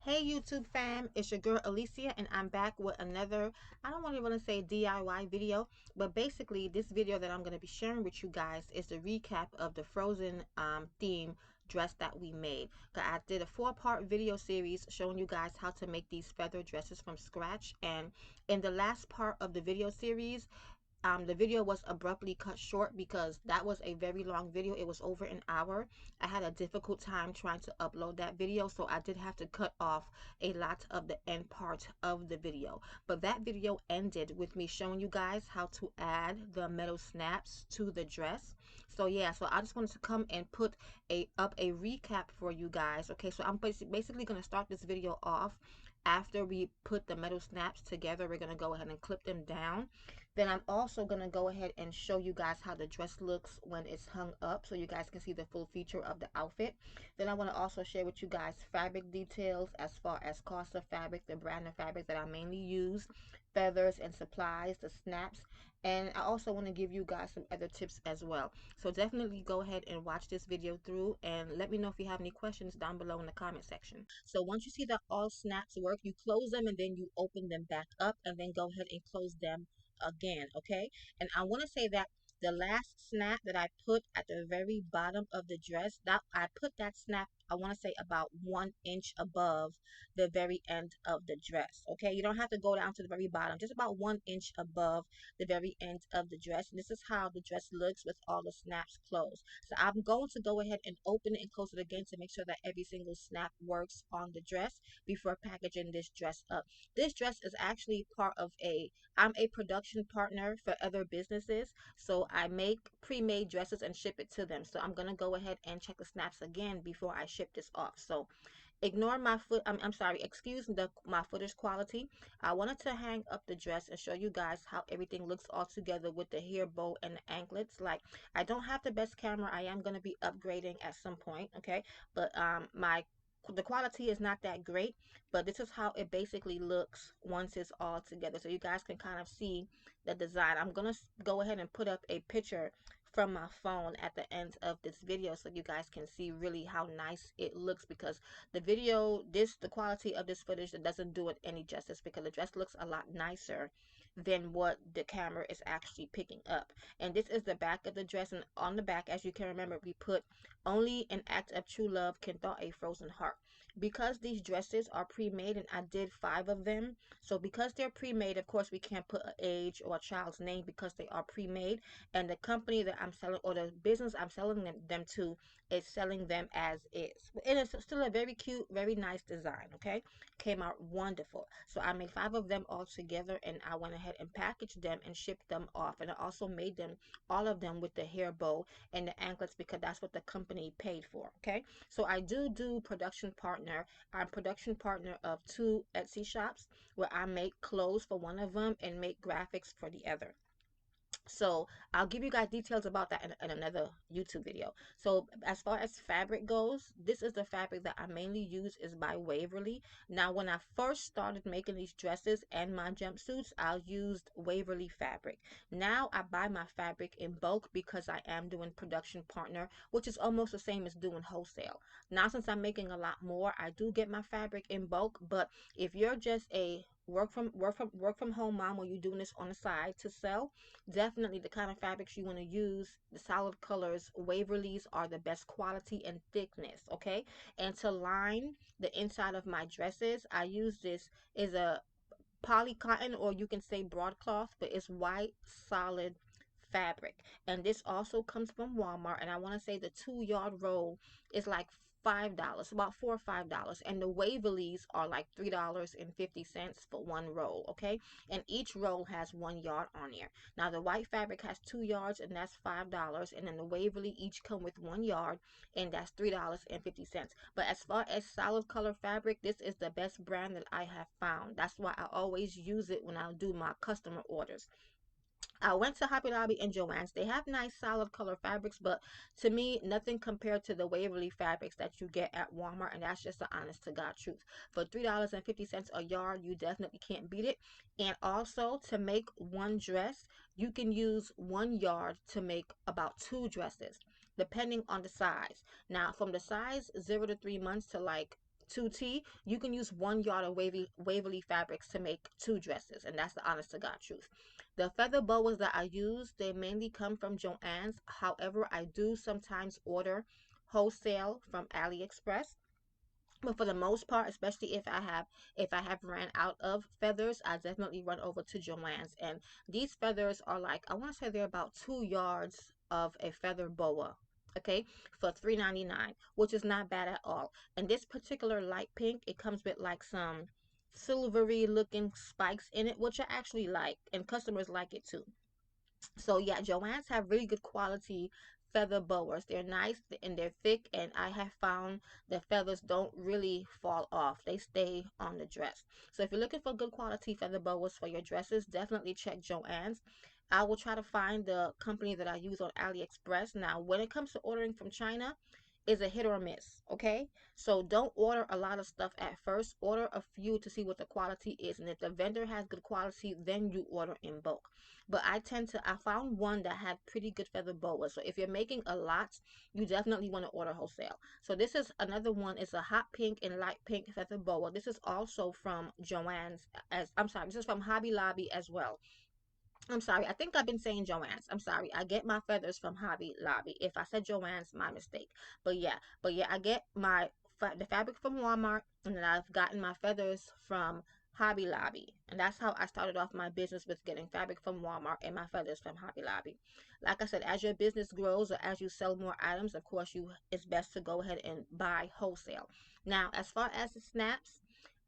Hey YouTube fam, it's your girl Alicia and I'm back with another, I don't really want to say DIY video, but basically this video that I'm going to be sharing with you guys is the recap of the Frozen theme dress that we made. I did a 4-part video series showing you guys how to make these feather dresses from scratch, and in the last part of the video series, the video was abruptly cut short because that was a very long video. It was over an hour. I had a difficult time trying to upload that video, so I did have to cut off a lot of the end part of the video. But that video ended with me showing you guys how to add the metal snaps to the dress. So yeah, so I just wanted to come and put up a recap for you guys. Okay, so I'm basically going to start this video off after we put the metal snaps together. We're going to go ahead and clip them down. Then I'm also going to go ahead and show you guys how the dress looks when it's hung up so you guys can see the full feature of the outfit. Then I want to also share with you guys fabric details as far as cost of fabric, the brand of fabric that I mainly use, feathers and supplies, the snaps, and I also want to give you guys some other tips as well. So definitely go ahead and watch this video through and let me know if you have any questions down below in the comment section. So once you see that all snaps work, you close them and then you open them back up and then go ahead and close them again. Okay, and I want to say that the last snap that I put at the very bottom of the dress, that I put that snap, I want to say about 1 inch above the very end of the dress. Okay, you don't have to go down to the very bottom, just about 1 inch above the very end of the dress. And this is how the dress looks with all the snaps closed. So I'm going to go ahead and open it and close it again to make sure that every single snap works on the dress before packaging this dress up. This dress is actually part of I'm a production partner for other businesses, so I make pre-made dresses and ship it to them. So I'm gonna go ahead and check the snaps again before I ship this off. So ignore my foot. I'm sorry. Excuse my footage quality. I wanted to hang up the dress and show you guys how everything looks all together with the hair bow and the anklets. Like, I don't have the best camera. I am gonna be upgrading at some point. Okay, but the quality is not that great, but this is how it basically looks once it's all together, so you guys can kind of see the design. I'm gonna go ahead and put up a picture from my phone at the end of this video so you guys can see really how nice it looks, because the quality of this footage, that doesn't do it any justice, because the dress looks a lot nicer than what the camera is actually picking up. And this is the back of the dress, and on the back, as you can remember, we put only an act of true love can thaw a frozen heart. Because these dresses are pre-made, and I did 5 of them, so because they're pre-made, of course we can't put an age or a child's name because they are pre-made, and the company that I'm selling, or the business I'm selling them to, is selling them as is. And it's still a very cute, very nice design. Okay, came out wonderful. So I made 5 of them all together, and I went ahead and packaged them and shipped them off. And I also made them, all of them, with the hair bow and the anklets, because that's what the company paid for. Okay, so I do production partner. I'm production partner of 2 Etsy shops where I make clothes for one of them and make graphics for the other. So I'll give you guys details about that in another YouTube video. So as far as fabric goes, this is the fabric that I mainly use, is by Waverly. Now, when I first started making these dresses and my jumpsuits, I used Waverly fabric. Now I buy my fabric in bulk because I am doing production partner, which is almost the same as doing wholesale. Now, since I'm making a lot more, I do get my fabric in bulk. But if you're just a work from home mom, or you're doing this on the side to sell, definitely the kind of fabrics you want to use, the solid colors, Waverly's are the best quality and thickness. Okay, and to line the inside of my dresses, I use this, is a poly cotton, or you can say broadcloth, but it's white solid fabric. And this also comes from Walmart, and I want to say the 2-yard roll is like $5, about $4 or $5, and the Waverly's are like $3.50 for one roll. Okay, and each roll has 1 yard on there. Now the white fabric has 2 yards, and that's $5, and then the Waverly each come with 1 yard, and that's $3.50. But as far as solid color fabric, this is the best brand that I have found. That's why I always use it when I do my customer orders. I went to Hobby Lobby and Joann's. They have nice solid color fabrics, but to me, nothing compared to the Waverly fabrics that you get at Walmart, and that's just the honest to God truth. For $3.50 a yard, you definitely can't beat it. And also, to make one dress, you can use 1 yard to make about 2 dresses, depending on the size. Now, from the size 0 to 3 months to like 2T, you can use 1 yard of Waverly fabrics to make 2 dresses, and that's the honest to God truth. The feather boas that I use, they mainly come from Joann's. However, I do sometimes order wholesale from AliExpress. But for the most part, especially if I have ran out of feathers, I definitely run over to Joann's. And these feathers are like, I want to say they're about 2 yards of a feather boa. Okay, for $3.99, which is not bad at all. And this particular light pink, it comes with like some silvery looking spikes in it, which I actually like, and customers like it too. So yeah, Joann's have really good quality feather boas. They're nice and they're thick, and I have found the feathers don't really fall off. They stay on the dress. So if you're looking for good quality feather boas for your dresses, definitely check Joann's. I will try to find the company that I use on AliExpress. Now, when it comes to ordering from China, is a hit or miss, okay? So don't order a lot of stuff at first. Order a few to see what the quality is. And if the vendor has good quality, then you order in bulk. But I found one that had pretty good feather boas. So if you're making a lot, you definitely want to order wholesale. So this is another one. It's a hot pink and light pink feather boa. This is also from Joann's, as I'm sorry, this is from Hobby Lobby as well. I'm sorry. I think I've been saying Joann's. I'm sorry. I get my feathers from Hobby Lobby. If I said Joann's, my mistake. But yeah, I get the fabric from Walmart, and then I've gotten my feathers from Hobby Lobby, and that's how I started off my business, with getting fabric from Walmart and my feathers from Hobby Lobby. Like I said, as your business grows or as you sell more items, of course, it's best to go ahead and buy wholesale. Now, as far as the snaps,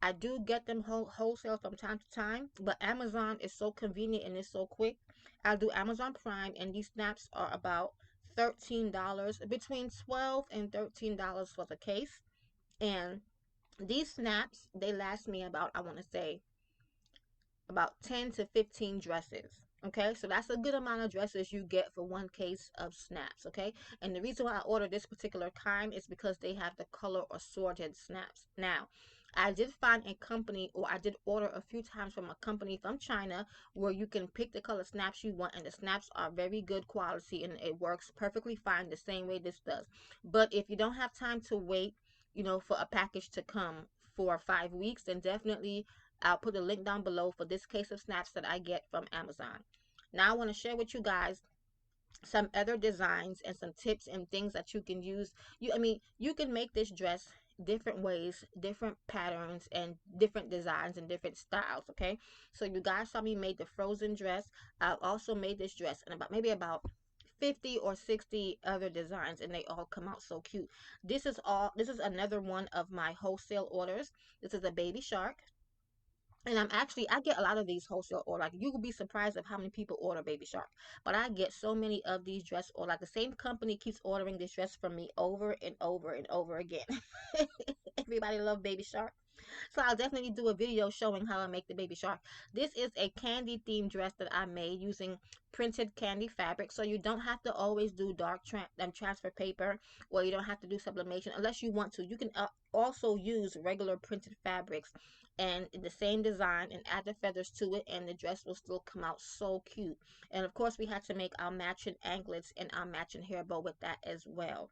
I do get them wholesale from time to time, but Amazon is so convenient and it's so quick. I'll do Amazon Prime, and these snaps are about $13, between 12 and $13 for the case. And these snaps, they last me about, I want to say, about 10 to 15 dresses. Okay, so that's a good amount of dresses you get for one case of snaps. Okay, and the reason why I ordered this particular kind is because they have the color assorted snaps. Now, I did find a company, or I did order a few times from a company from China, where you can pick the color snaps you want, and the snaps are very good quality and it works perfectly fine the same way this does. But if you don't have time to wait, for a package to come for 5 weeks, then definitely I'll put a link down below for this case of snaps that I get from Amazon. Now I want to share with you guys some other designs and some tips and things that you can use. You can make this dress different ways, different patterns, and different designs and different styles, okay? So you guys saw me made the frozen dress. I also made this dress in about 50 or 60 other designs, and they all come out so cute. This is another one of my wholesale orders. This is a baby shark, and I get a lot of these wholesale, or like, you will be surprised of how many people order Baby Shark. But I get so many of these dress, or like the same company keeps ordering this dress from me over and over and over again. Everybody love Baby Shark. So I'll definitely do a video showing how I make the baby shark. This is a candy themed dress that I made using printed candy fabric. So you don't have to always do transfer paper, or you don't have to do sublimation unless you want to. You can also use regular printed fabrics and the same design, and add the feathers to it, and the dress will still come out so cute. And of course, we had to make our matching anklets and our matching hair bow with that as well.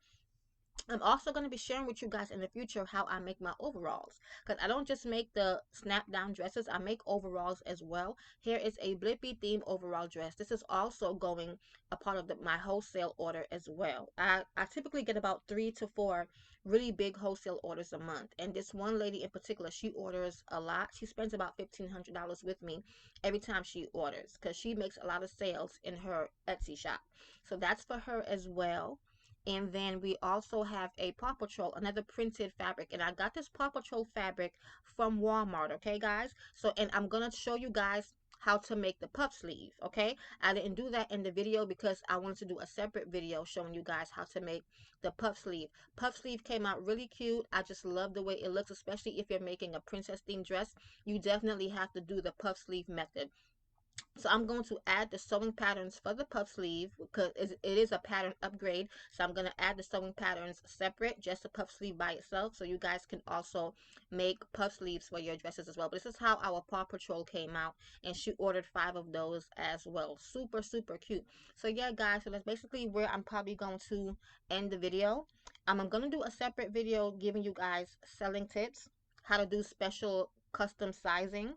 I'm also going to be sharing with you guys in the future how I make my overalls, because I don't just make the snap down dresses, I make overalls as well. Here is a Blippi theme overall dress. This is also going a part of my wholesale order as well. I typically get about 3 to 4 really big wholesale orders a month, and this one lady in particular, she orders a lot. She spends about $1,500 with me every time she orders, because she makes a lot of sales in her Etsy shop. So that's for her as well. And then we also have a Paw Patrol, another printed fabric. And I got this Paw Patrol fabric from Walmart, okay, guys? So, and I'm going to show you guys how to make the puff sleeve, okay? I didn't do that in the video because I wanted to do a separate video showing you guys how to make the puff sleeve. Puff sleeve came out really cute. I just love the way it looks, especially if you're making a princess themed dress. You definitely have to do the puff sleeve method. So I'm going to add the sewing patterns for the puff sleeve because it is a pattern upgrade. So I'm going to add the sewing patterns separate, just the puff sleeve by itself. So you guys can also make puff sleeves for your dresses as well. But this is how our Paw Patrol came out, and she ordered 5 of those as well. Super, super cute. So yeah, guys, so that's basically where I'm probably going to end the video. I'm going to do a separate video giving you guys selling tips, how to do special custom sizing,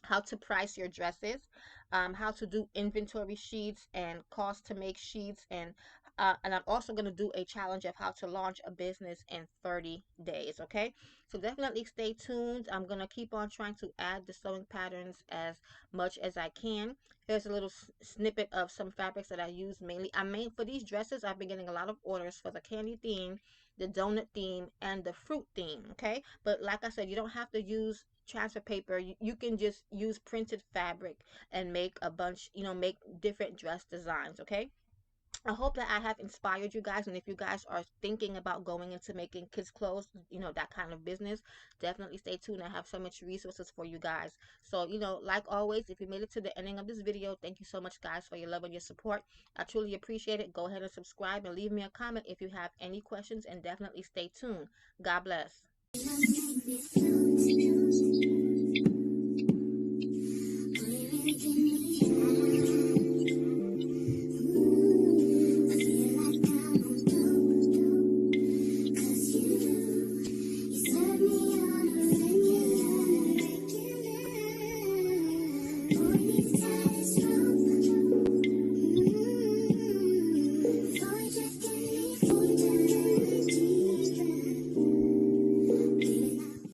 how to price your dresses, how to do inventory sheets and cost to make sheets, and I'm also going to do a challenge of how to launch a business in 30 days. Okay, so definitely stay tuned. I'm going to keep on trying to add the sewing patterns as much as I can. Here's a little snippet of some fabrics that I use mainly. I made for these dresses. I've been getting a lot of orders for the candy theme, the donut theme, and the fruit theme. Okay, but like I said, you don't have to use transfer paper. You can just use printed fabric and make a bunch, make different dress designs. Okay, I hope that I have inspired you guys, and if you guys are thinking about going into making kids clothes, that kind of business, definitely stay tuned. I have so much resources for you guys. So, like always, if you made it to the ending of this video, thank you so much, guys, for your love and your support. I truly appreciate it. Go ahead and subscribe and leave me a comment if you have any questions, and definitely stay tuned. God bless.